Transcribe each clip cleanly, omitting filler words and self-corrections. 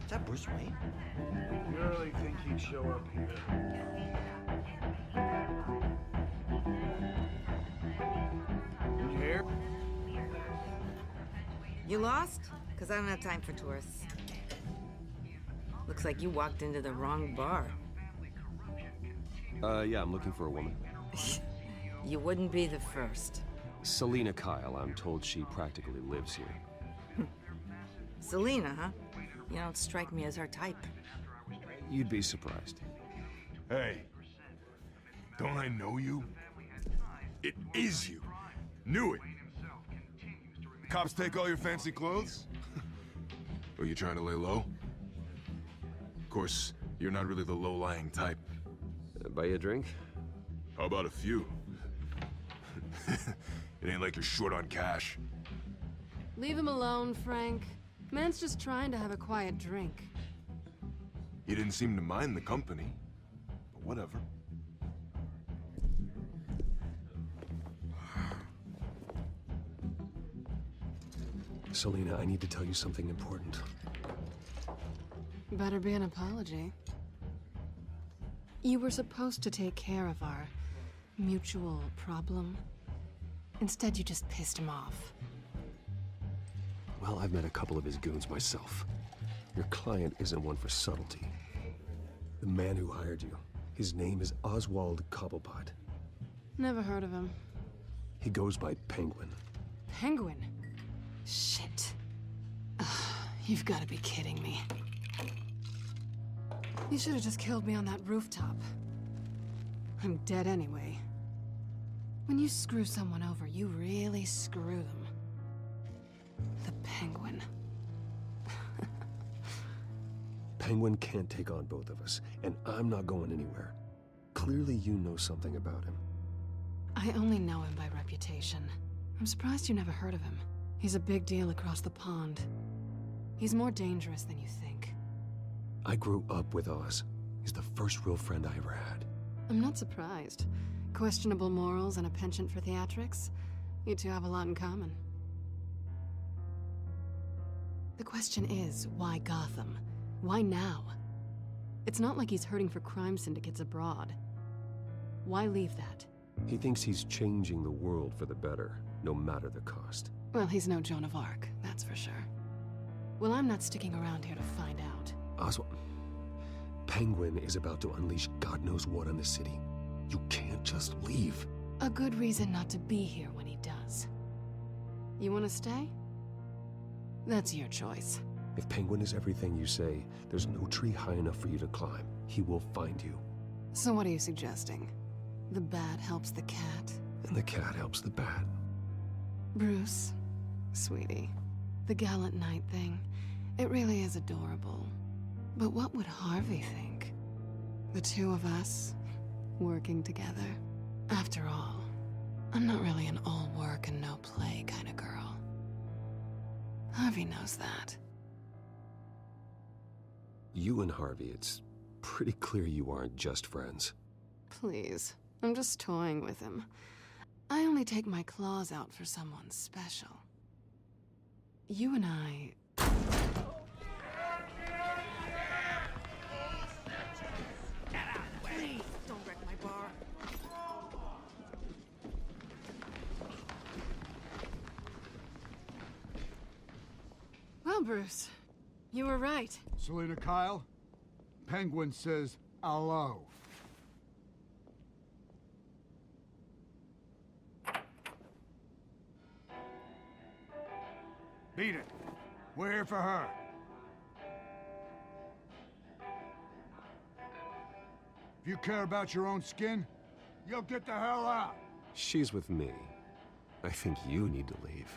Is that Bruce Wayne? You really think he'd show up here? You here? You lost? Because I don't have time for tourists. Looks like you walked into the wrong bar. Yeah, I'm looking for a woman. You wouldn't be the first. Selina Kyle, I'm told she practically lives here. Selina, huh? You don't strike me as her type. You'd be surprised. Hey, don't I know you? It is you. Knew it. The cops take all your fancy clothes? Or you trying to lay low? Of course, you're not really the low-lying type. Buy you a drink? How about a few? It ain't like you're short on cash. Leave him alone, Frank. Man's just trying to have a quiet drink. He didn't seem to mind the company. But whatever. Selina, I need to tell you something important. Better be an apology. You were supposed to take care of our mutual problem. Instead, you just pissed him off. Well, I've met a couple of his goons myself. Your client isn't one for subtlety. The man who hired you, his name is Oswald Cobblepot. Never heard of him. He goes by Penguin. Penguin? Shit. Ugh, you've got to be kidding me. You should have just killed me on that rooftop. I'm dead anyway. When you screw someone over, you really screw them. The Penguin. Penguin can't take on both of us, and I'm not going anywhere. Clearly you know something about him. I only know him by reputation. I'm surprised you never heard of him. He's a big deal across the pond. He's more dangerous than you think. I grew up with Oz. He's the first real friend I ever had. I'm not surprised. Questionable morals and a penchant for theatrics. You two have a lot in common. The question is, why Gotham? Why now? It's not like he's hurting for crime syndicates abroad. Why leave that? He thinks he's changing the world for the better, no matter the cost. Well, he's no Joan of Arc, that's for sure. Well, I'm not sticking around here to find out. Oswald, Penguin is about to unleash God knows what on the city. You can't just leave. A good reason not to be here when he does. You want to stay? That's your choice. If Penguin is everything you say, there's no tree high enough for you to climb. He will find you. So what are you suggesting? The bat helps the cat? And the cat helps the bat. Bruce, sweetie, the gallant knight thing, it really is adorable. But what would Harvey think? The two of us, working together? After all, I'm not really an all work and no play kind of girl. Harvey knows that. You and Harvey, it's pretty clear you aren't just friends. Please, I'm just toying with him. I only take my claws out for someone special. You and I... Please, don't wreck my bar. Well, Bruce, you were right. Selina Kyle, Penguin says hello. Beat it. We're here for her. If you care about your own skin, you'll get the hell out. She's with me. I think you need to leave.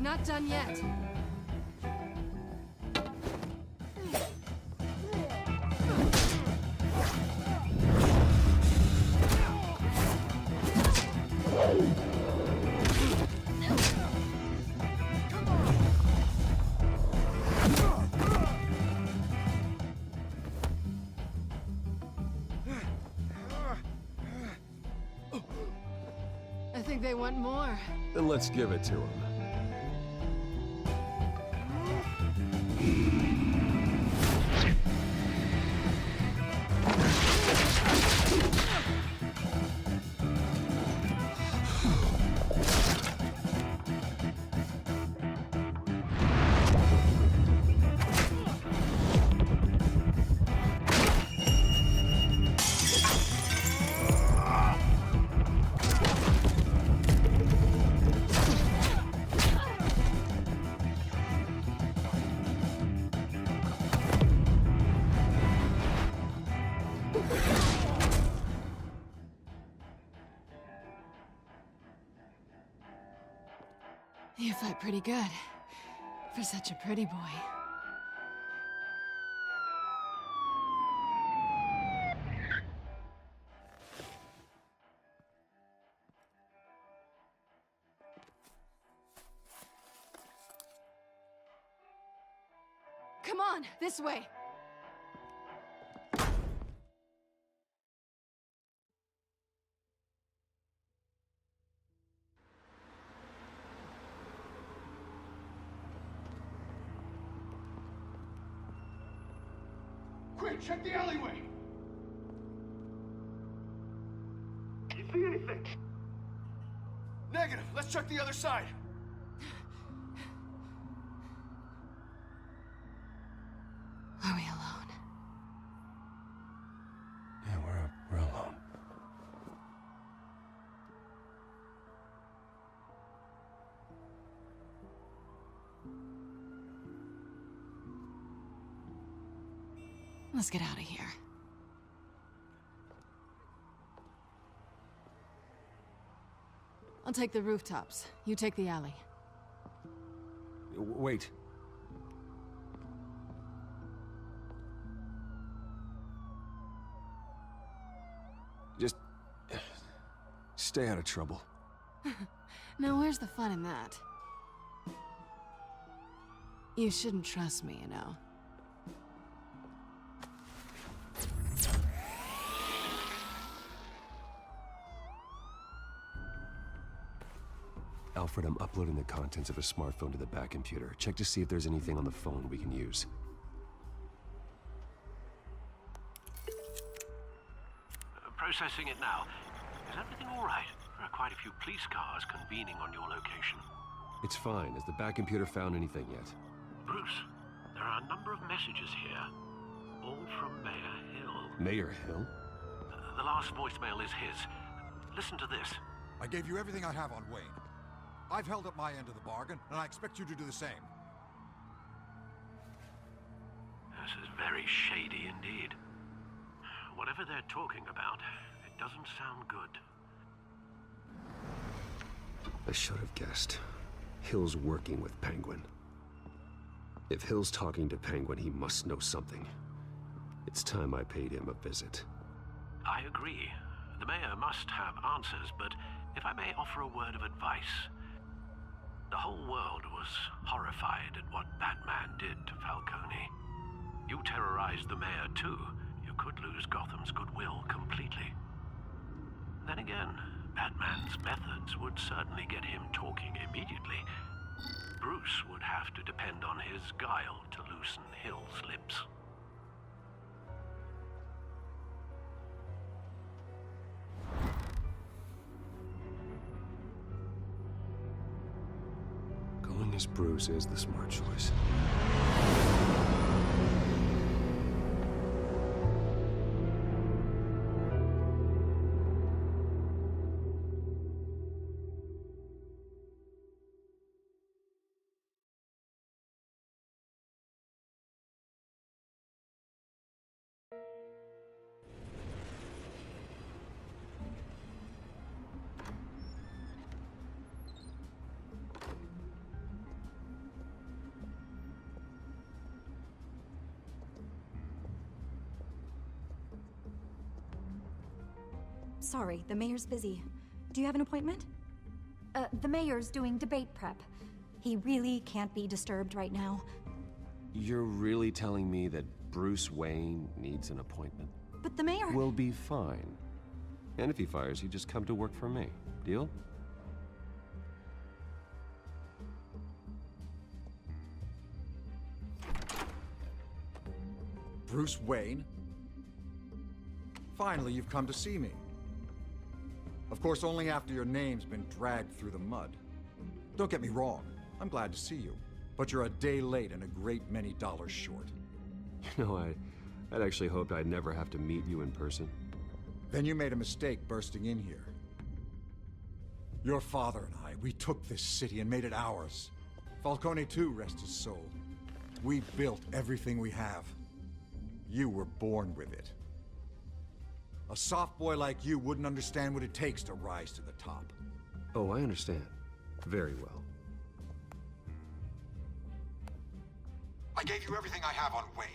Not done yet. I think they want more. Then let's give it to him. You fight pretty good. For such a pretty boy. Come on, this way. Quick, check the alleyway! You see anything? Negative. Let's check the other side. Are we alone? Yeah, we're alone. Let's get out of here. I'll take the rooftops. You take the alley. Wait. Just stay out of trouble. Now, where's the fun in that? You shouldn't trust me, you know. Alfred, I'm uploading the contents of a smartphone to the back computer. Check to see if there's anything on the phone we can use. Processing it now. Is everything all right? There are quite a few police cars convening on your location. It's fine. Has the back computer found anything yet? Bruce, there are a number of messages here. All from Mayor Hill. Mayor Hill? The last voicemail is his. Listen to this. I gave you everything I have on Wayne. I've held up my end of the bargain, and I expect you to do the same. This is very shady indeed. Whatever they're talking about, it doesn't sound good. I should have guessed. Hill's working with Penguin. If Hill's talking to Penguin, he must know something. It's time I paid him a visit. I agree. The mayor must have answers, but if I may offer a word of advice. The whole world was horrified at what Batman did to Falcone. You terrorized the mayor too. You could lose Gotham's goodwill completely. Then again, Batman's methods would certainly get him talking immediately. Bruce would have to depend on his guile to loosen Hill's lips. Going as Bruce is the smart choice. Sorry, the mayor's busy. Do you have an appointment? The mayor's doing debate prep. He really can't be disturbed right now. You're really telling me that Bruce Wayne needs an appointment? But the mayor... Will be fine. And if he fires you, just come to work for me. Deal? Bruce Wayne? Finally, you've come to see me. Of course, only after your name's been dragged through the mud. Don't get me wrong, I'm glad to see you. But you're a day late and a great many dollars short. You know, I'd actually hoped I'd never have to meet you in person. Then you made a mistake bursting in here. Your father and I, we took this city and made it ours. Falcone too, rest his soul. We built everything we have. You were born with it. A soft boy like you wouldn't understand what it takes to rise to the top. Oh, I understand. Very well. I gave you everything I have on Wayne.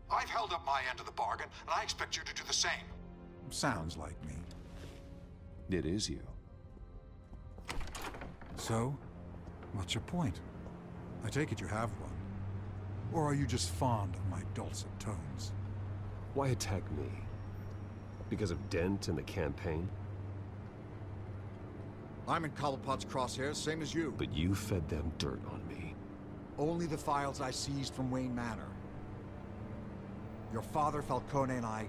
I've held up my end of the bargain, and I expect you to do the same. Sounds like me. It is you. So, what's your point? I take it you have one. Or are you just fond of my dulcet tones? Why attack me? Because of Dent and the campaign? I'm in Cobblepot's crosshairs, same as you. But you fed them dirt on me. Only the files I seized from Wayne Manor. Your father, Falcone, and I,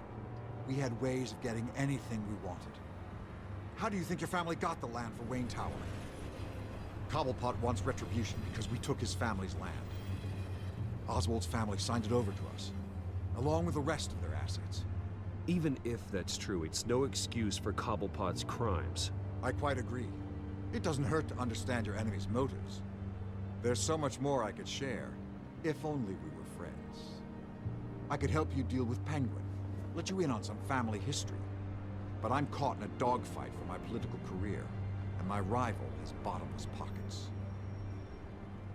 we had ways of getting anything we wanted. How do you think your family got the land for Wayne Tower? Cobblepot wants retribution because we took his family's land. Oswald's family signed it over to us, along with the rest of their assets. Even if that's true, it's no excuse for Cobblepot's crimes. I quite agree. It doesn't hurt to understand your enemy's motives. There's so much more I could share, if only we were friends. I could help you deal with Penguin, let you in on some family history. But I'm caught in a dogfight for my political career, and my rival has bottomless pockets.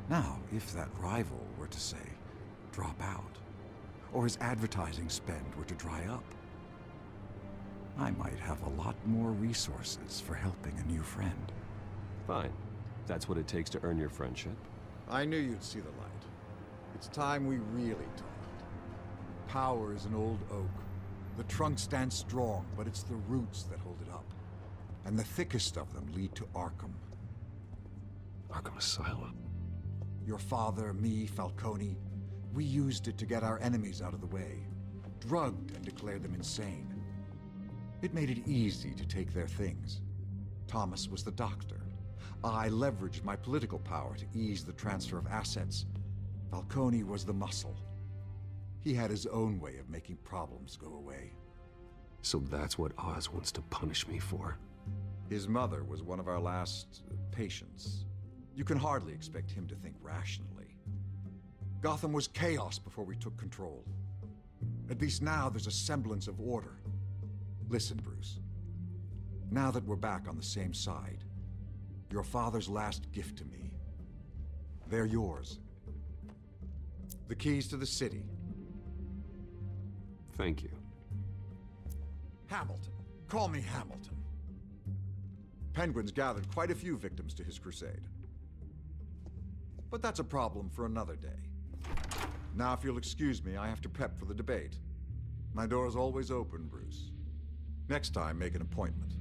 Now, if that rival were to say, drop out, or his advertising spend were to dry up, I might have a lot more resources for helping a new friend. Fine. That's what it takes to earn your friendship. I knew you'd see the light. It's time we really talked. Power is an old oak. The trunk stands strong, but it's the roots that hold it up. And the thickest of them lead to Arkham. Arkham Asylum. Your father, me, Falcone, we used it to get our enemies out of the way. Drugged and declared them insane. It made it easy to take their things. Thomas was the doctor. I leveraged my political power to ease the transfer of assets. Falcone was the muscle. He had his own way of making problems go away. So that's what Oz wants to punish me for? His mother was one of our last patients. You can hardly expect him to think rationally. Gotham was chaos before we took control. At least now there's a semblance of order. Listen, Bruce. Now that we're back on the same side, your father's last gift to me, they're yours. The keys to the city. Thank you. Hamilton. Call me Hamilton. Penguin's gathered quite a few victims to his crusade. But that's a problem for another day. Now, if you'll excuse me, I have to prep for the debate. My door is always open, Bruce. Next time, make an appointment.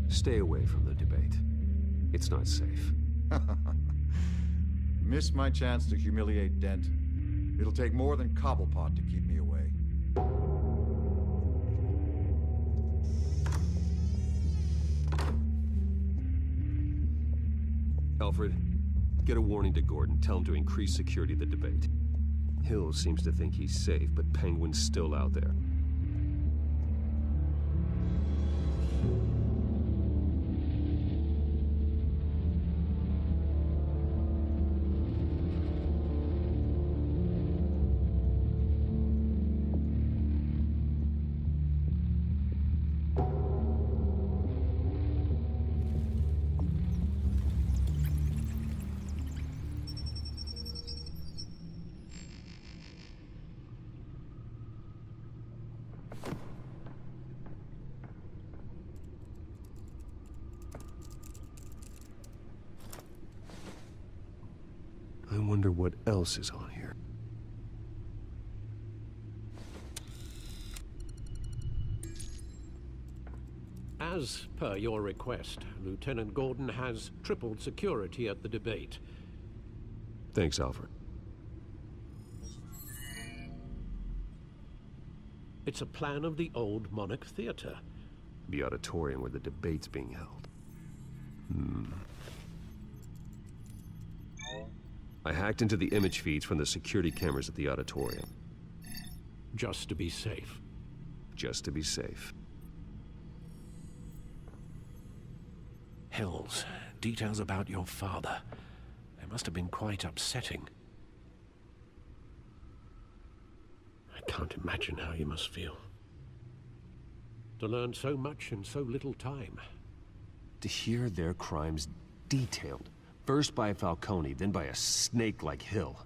Stay away from the debate. It's not safe. Miss my chance to humiliate Dent. It'll take more than Cobblepot to keep me away. Alfred, get a warning to Gordon. Tell him to increase security of the debate. Hill seems to think he's safe, but Penguin's still out there. I wonder what else is on here. As per your request, Lieutenant Gordon has tripled security at the debate. Thanks, Alfred. It's a plan of the old Monarch Theater. The auditorium where the debate's being held. I hacked into the image feeds from the security cameras at the auditorium. Just to be safe. Just to be safe. Hills, details about your father. They must have been quite upsetting. I can't imagine how you must feel. To learn so much in so little time. To hear their crimes detailed. First by Falcone, then by a snake like Hill.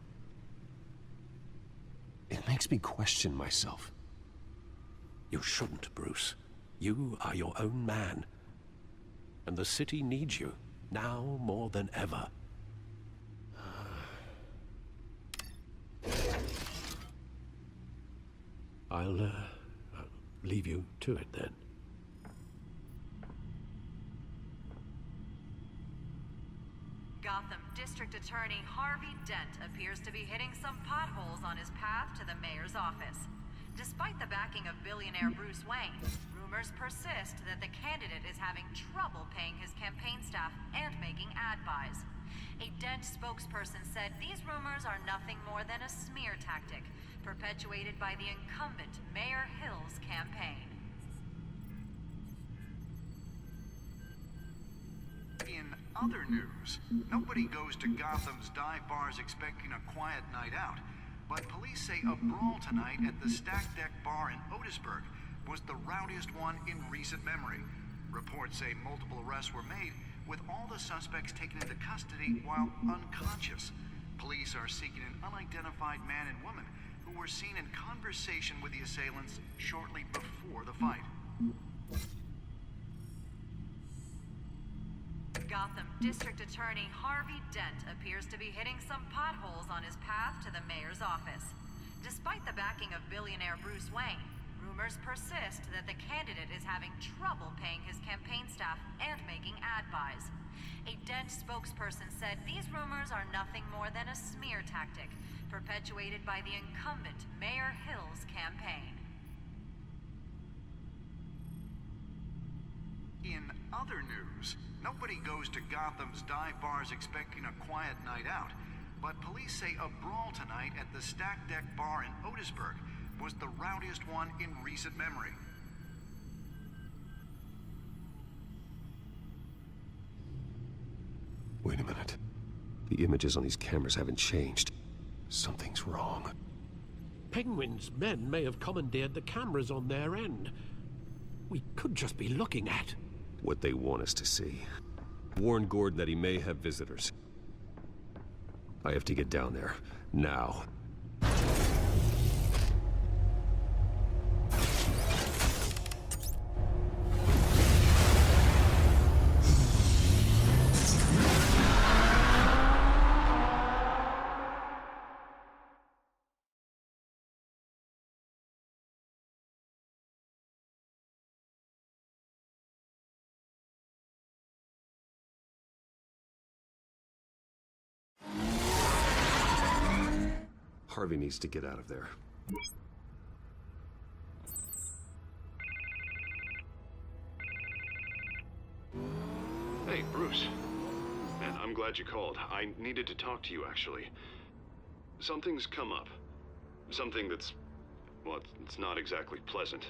It makes me question myself. You shouldn't, Bruce. You are your own man. And the city needs you, now more than ever. I'll leave you to it then. Gotham District Attorney Harvey Dent appears to be hitting some potholes on his path to the mayor's office. Despite the backing of billionaire Bruce Wayne, rumors persist that the candidate is having trouble paying his campaign staff and making ad buys. A Dent spokesperson said these rumors are nothing more than a smear tactic, perpetuated by the incumbent Mayor Hill's campaign. In other news, nobody goes to Gotham's dive bars expecting a quiet night out, but police say a brawl tonight at the Stack Deck Bar in Otisburg was the rowdiest one in recent memory. Reports say multiple arrests were made, with all the suspects taken into custody while unconscious. Police are seeking an unidentified man and woman who were seen in conversation with the assailants shortly before the fight. Gotham District Attorney Harvey Dent appears to be hitting some potholes on his path to the mayor's office. Despite the backing of billionaire Bruce Wayne, rumors persist that the candidate is having trouble paying his campaign staff and making ad buys. A Dent spokesperson said these rumors are nothing more than a smear tactic, perpetuated by the incumbent Mayor Hill's campaign. In other news, nobody goes to Gotham's dive bars expecting a quiet night out, but police say a brawl tonight at the Stack Deck Bar in Otisburg was the rowdiest one in recent memory. Wait a minute. The images on these cameras haven't changed. Something's wrong. Penguin's men may have commandeered the cameras on their end. We could just be looking at what they want us to see. Warn Gordon that he may have visitors. I have to get down there, now. Harvey needs to get out of there. Hey, Bruce. Man, I'm glad you called. I needed to talk to you, actually. Something's come up. Something that's... well, it's not exactly pleasant.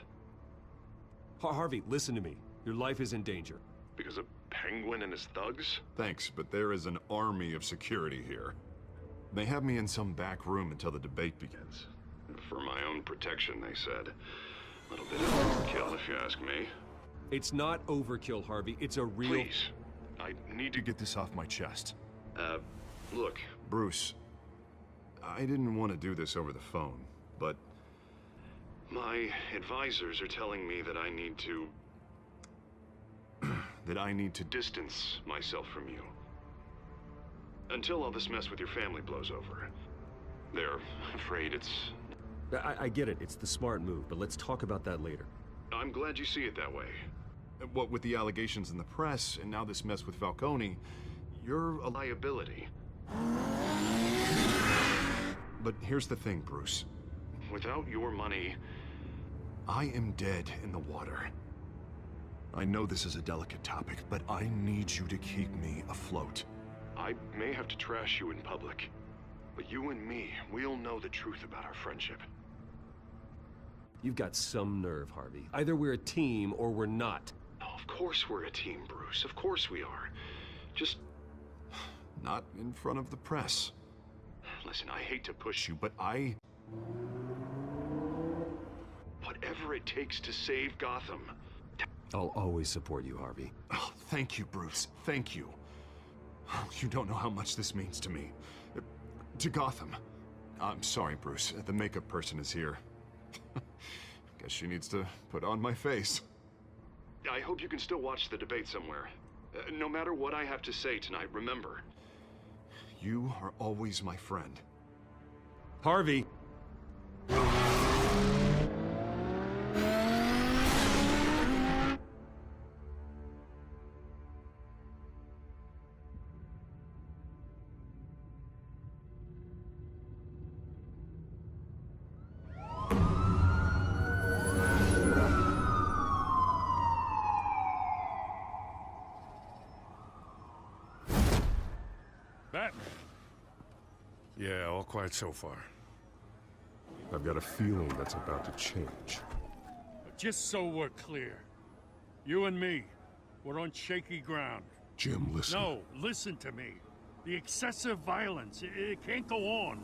Harvey, listen to me. Your life is in danger. Because of Penguin and his thugs? Thanks, but there is an army of security here. They have me in some back room until the debate begins. For my own protection, they said. A little bit of overkill, if you ask me. It's not overkill, Harvey. It's a real... Please. I need to Get this off my chest. look. Bruce, I didn't want to do this over the phone, but... my advisors are telling me that I need to... that I need to... distance myself from you. Until all this mess with your family blows over. They're afraid it's... I get it. It's the smart move, but let's talk about that later. I'm glad you see it that way. What with the allegations in the press, and now this mess with Falcone, you're a Liability. But here's the thing, Bruce. Without your money... I am dead in the water. I know this is a delicate topic, but I need you to keep me afloat. I may have to trash you in public, but you and me, we'll know the truth about our friendship. You've got some nerve, Harvey. Either we're a team or we're not. Oh, of course we're a team, Bruce. Of course we are. Just... Not in front of the press. listen, I hate to push you, But I... whatever it takes to save Gotham. I'll always support you, Harvey. Oh, thank you, Bruce. Thank you. You don't know how much this means to me. To Gotham. I'm sorry, Bruce. The makeup person is here. Guess she needs to put on my face. I hope you can still watch the debate somewhere. No matter what I have to say tonight, remember. You are always my friend. Harvey! Batman. Yeah, all quiet so far. I've got a feeling that's about to change. But just so we're clear, you and me, we're on shaky ground. Jim, listen. No, listen to me. The excessive violence, it can't go on.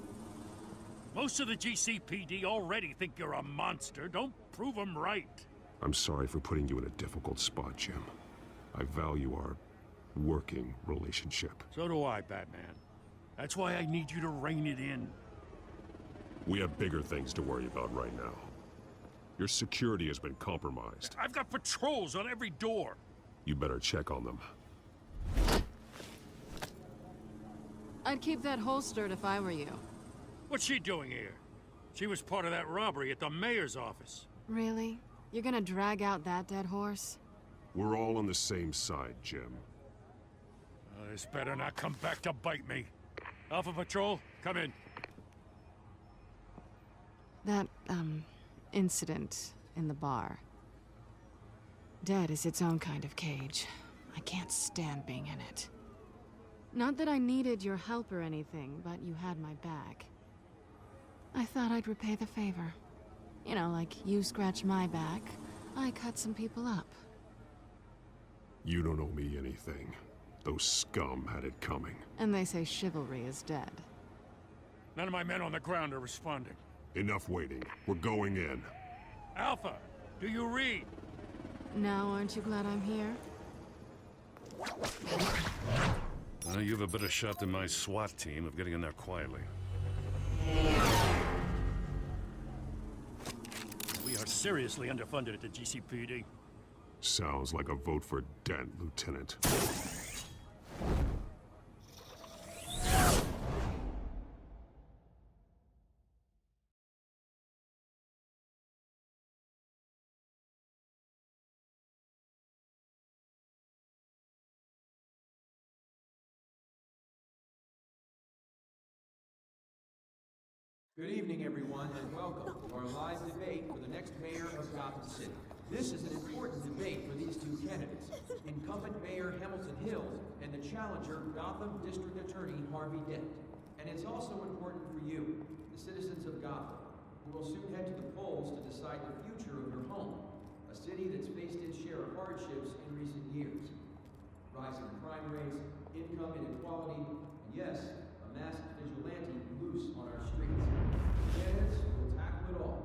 Most of the GCPD already think you're a monster. Don't prove them right. I'm sorry for putting you in a difficult spot, Jim. I value our working relationship. So do I, Batman. That's why I need you to rein it in. We have bigger things to worry about right now. Your security has been compromised. I've got patrols on every door. You better check on them. I'd keep that holstered if I were you. What's she doing here? She was part of that robbery at the mayor's office. Really? You're gonna drag out that dead horse? We're all on the same side, Jim. This better not come back to bite me. Alpha Patrol, come in. That, incident in the bar. Dead is its own kind of cage. I can't stand being in it. Not that I needed your help or anything, but you had my back. I thought I'd repay the favor. You know, like you scratch my back, I cut some people up. You don't owe me anything. Those scum had it coming. And they say chivalry is dead. None of my men on the ground are responding. Enough waiting. We're going in. Alpha, do you read? Now, aren't you glad I'm here? You have a better shot than my SWAT team of getting in there quietly. We are seriously underfunded at the GCPD. Sounds like a vote for Dent, Lieutenant. Good evening, everyone, and welcome to our live debate for the next mayor of Gotham City. This is an important debate for these two candidates, incumbent Mayor Hamilton Hill and the challenger Gotham District Attorney Harvey Dent. And it's also important for you, the citizens of Gotham, who will soon head to the polls to decide the future of your home, a city that's faced its share of hardships in recent years. Rising crime rates, income inequality, and yes, a masked vigilante loose on our streets. Candidates will tackle it all.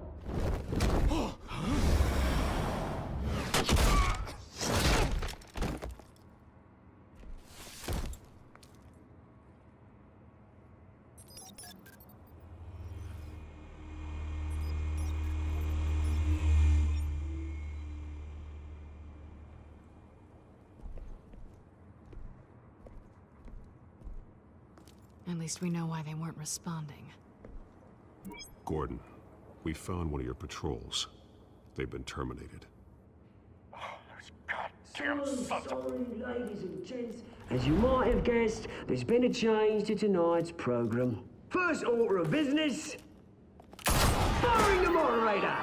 At least we know why they weren't responding. Gordon, we found one of your patrols. They've been terminated. Goddamn sons of... Sorry, ladies and gents. As you might have guessed, there's been a change to tonight's program. First order of business, firing the moderator!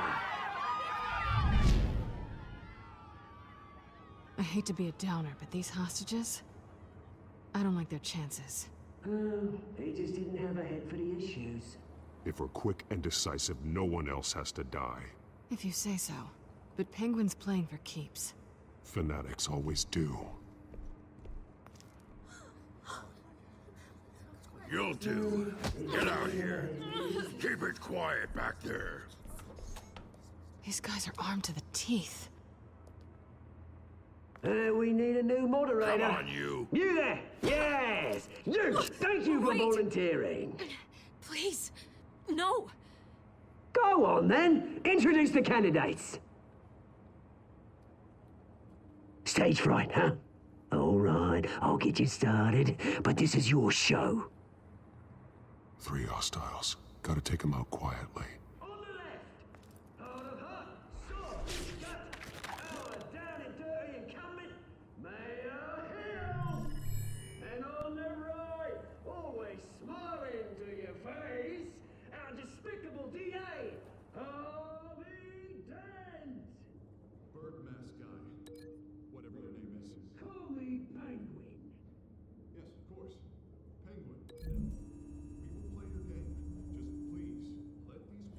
I hate to be a downer, but these hostages, I don't like their chances. He just didn't have a head for the issues. If we're quick and decisive, no one else has to die. If you say so. But Penguin's playing for keeps. Fanatics always do. You'll do. Get out here. Keep it quiet back there. These guys are armed to the teeth. We need a new moderator. Come on, you. You there! Yes! You! Thank you for Wait. volunteering. Please, no. Go on, then. Introduce the candidates. Stage fright, huh? All right, I'll get you started, but this is your show. 3 hostiles. Gotta take them out quietly. On the left, hard of heart, sword, gut, our down and dirty incumbent, Mayor Hill. And on the right, always smiling to your face, our despicable DA, Harvey Dent. Bird mask guy. Whatever your name is. Call me Penguin. Yes, of course. Penguin. We will play your game. Just please, let these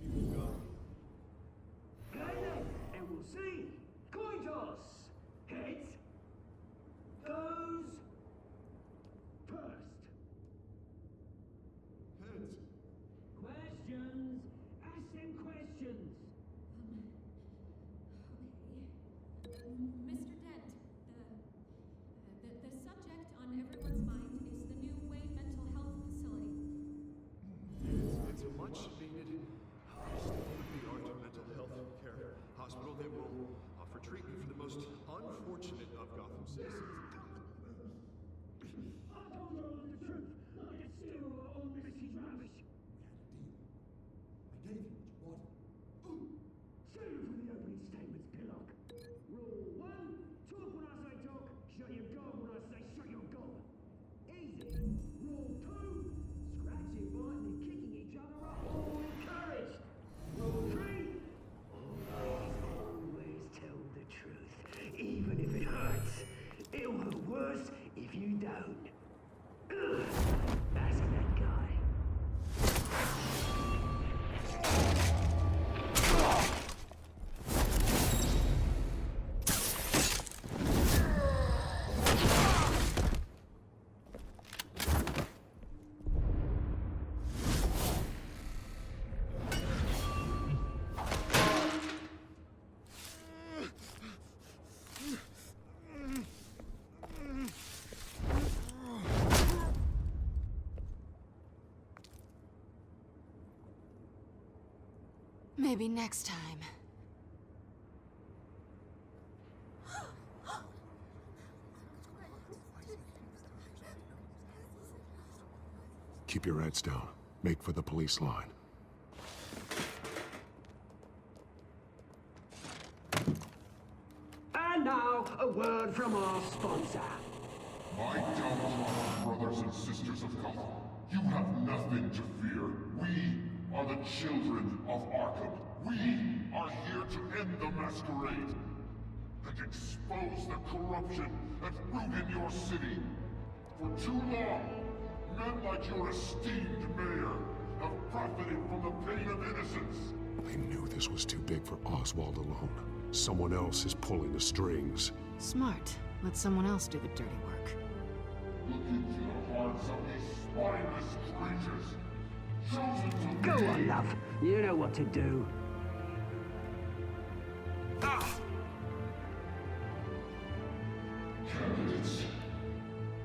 Maybe next time. Keep your heads down. Make for the police line. And now, a word from our sponsor. My downtrodden brothers and sisters of Gotham, you have nothing to fear. We are the children of Arkham. We are here to end the masquerade and expose the corruption that rooted your city. For too long, men like your esteemed mayor have profited from the pain of innocence. I knew this was too big for Oswald alone. Someone else is pulling the strings. Smart. Let someone else do the dirty work. Look into the hearts of these spineless creatures, chosen to Go lead. on, love. You know what to do. Candidates,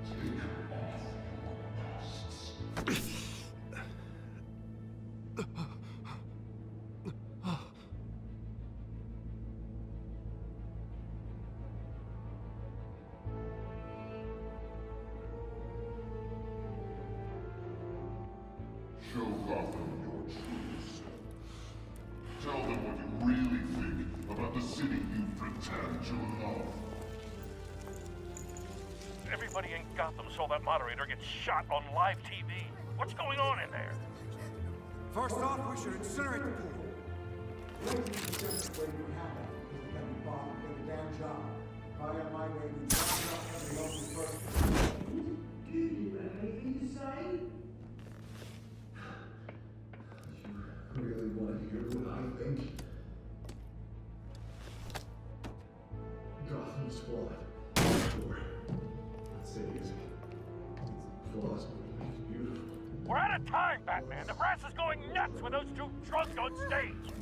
take off your masks. Show Gotham your truths. Tell them what you really think about the city you pretend to love. Everybody in Gotham saw that moderator get shot on live TV. What's going on in there? First off, we should incinerate the pool. Really want to hear what I think? Gotham Squad. Sure. That city is flaws, but make it beautiful. We're out of time, Batman. The brass is going nuts with those two drunks on stage.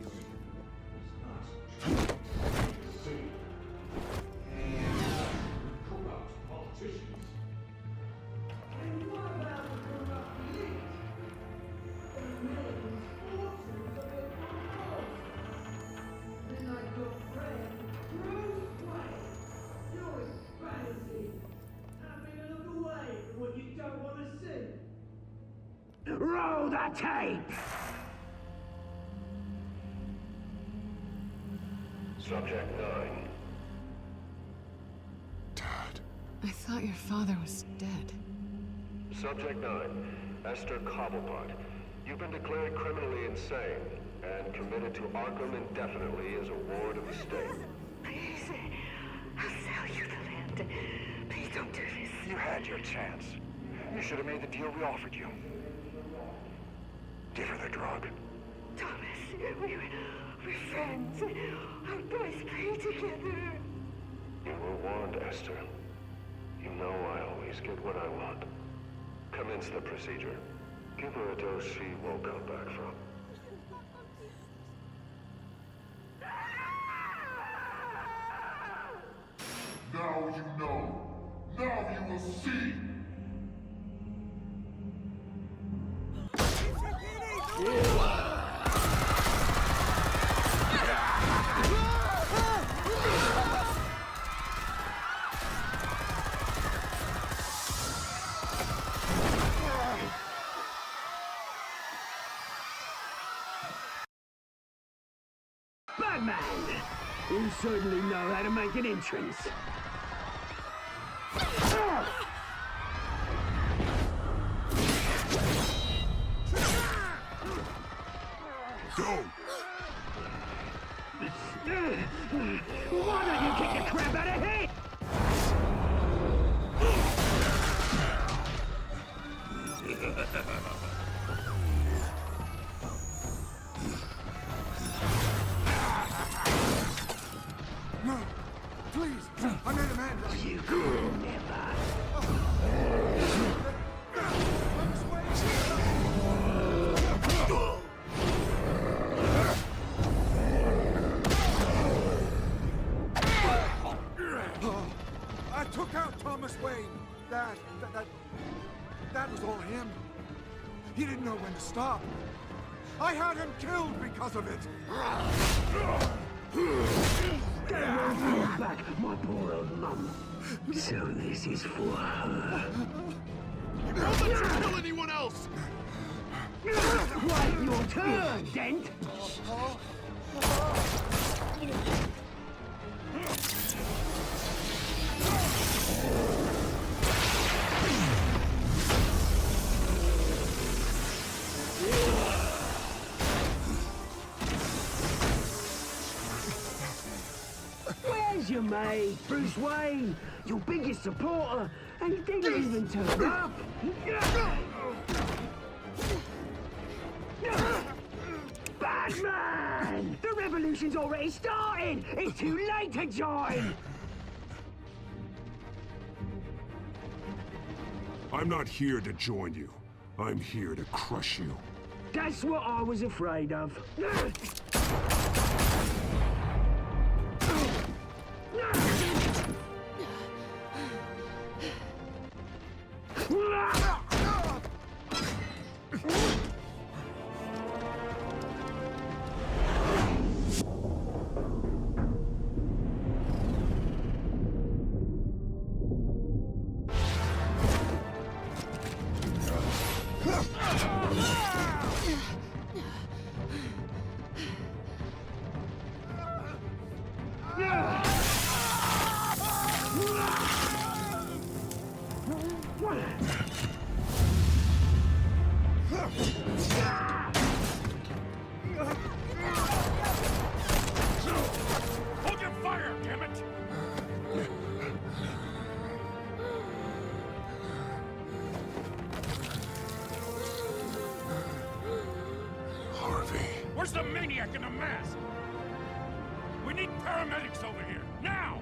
Corrupt politicians. And what about the corrupt elite? The men, fortunes of their control. And like your friend, Bruce Wayne. You're fantasy. Having a look away from what you don't want to see. Roll the tape! Subject 9. Dad. I thought your father was dead. Subject 9. Esther Cobblepot. You've been declared criminally insane and committed to Arkham indefinitely as a ward of the state. Please, I'll sell you the land. Please don't do this. You had your chance. You should have made the deal we offered you. Give her the drug. Thomas, we're friends. Our boys play together. You were warned, Esther. You know I always get what I want. Commence the procedure. Give her a dose she won't come back from. Now you know. Now you will see. Batman! You certainly know how to make an entrance. Go! Why don't you kick the crap out of him? No! Please! I made a man! You could never. I took out Thomas Wayne. That was all him. He didn't know when to stop. I had him killed because of it! Back, my poor old mum. So this is for her. Don't let you kill anyone else! Wait your turn, Dent! Where's your mate, Bruce Wayne? Your biggest supporter, and he didn't even turn up. Batman! The revolution's already started! It's too late to join! I'm not here to join you. I'm here to crush you. That's what I was afraid of. Hold your fire, damn it! Harvey. Where's the maniac in the mask? We need paramedics over here, now!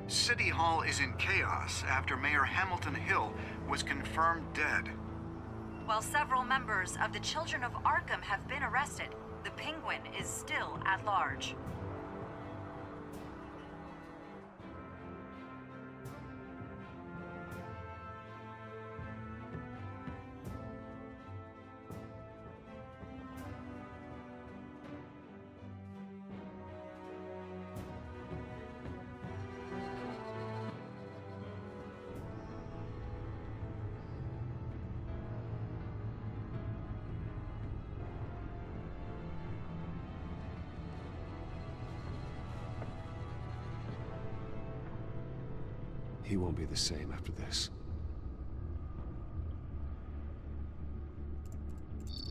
City Hall is in chaos after Mayor Hamilton Hill was confirmed dead. While several members of the Children of Arkham have been arrested, the Penguin is still at large. He won't be the same after this.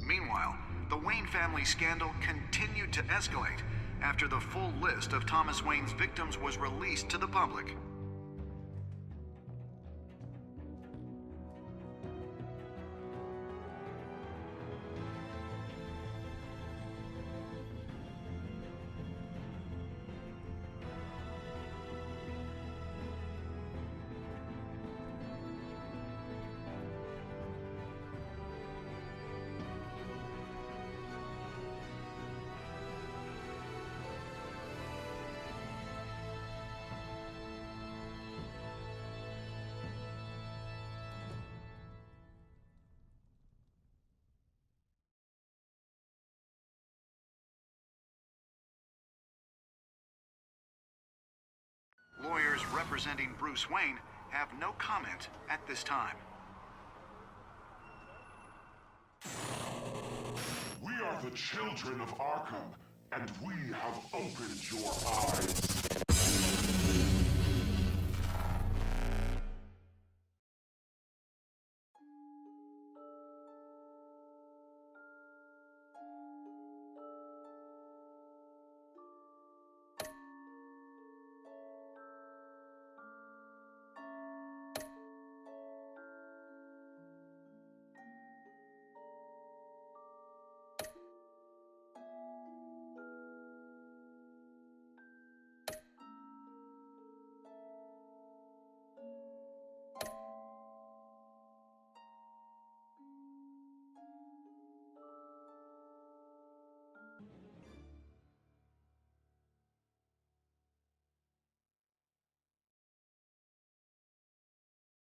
Meanwhile, the Wayne family scandal continued to escalate after the full list of Thomas Wayne's victims was released to the public. Lawyers representing Bruce Wayne have no comment at this time. We are the children of Arkham, and we have opened your eyes.